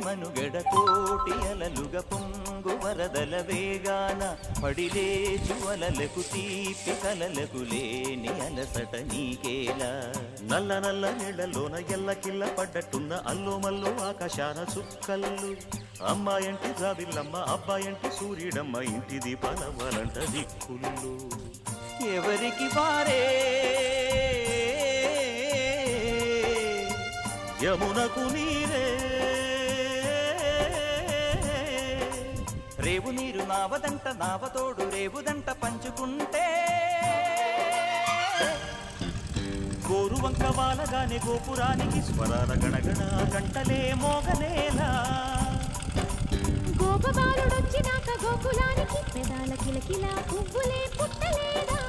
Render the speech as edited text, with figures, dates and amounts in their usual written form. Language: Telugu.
మనుగడ కోటి అలలుగ పొంగు వరదల వేగాన పడిలేచు అలలకు తీపి కలలకు లేని అలసట నీకేలా నల్ల నల్ల నీళ్లలోన ఎల్లకిల్ల పడ్డట్టున్న అల్లో మల్లో ఆకాశాన చుక్కల్లు అమ్మాయంటి జాబిల్లమ్మ అబ్బాయంటి సూర్యుడమ్మ ఇంటి దీపాలవ్వాలంట దిక్కుళ్ళు ఎవరికి వారే యమునకు నీరే రేవు నీరు నావదంట నావతోడు రేవుదంట పంచుకుంటే గోరు వంక వాలగానే గోపురానికి స్వరాల గణగణ గంటలే మోగనేలా గోపబాలుడొచ్చినాక గోకులానికి పెదాల కిలకిలా పువ్వులే పుట్టలేదా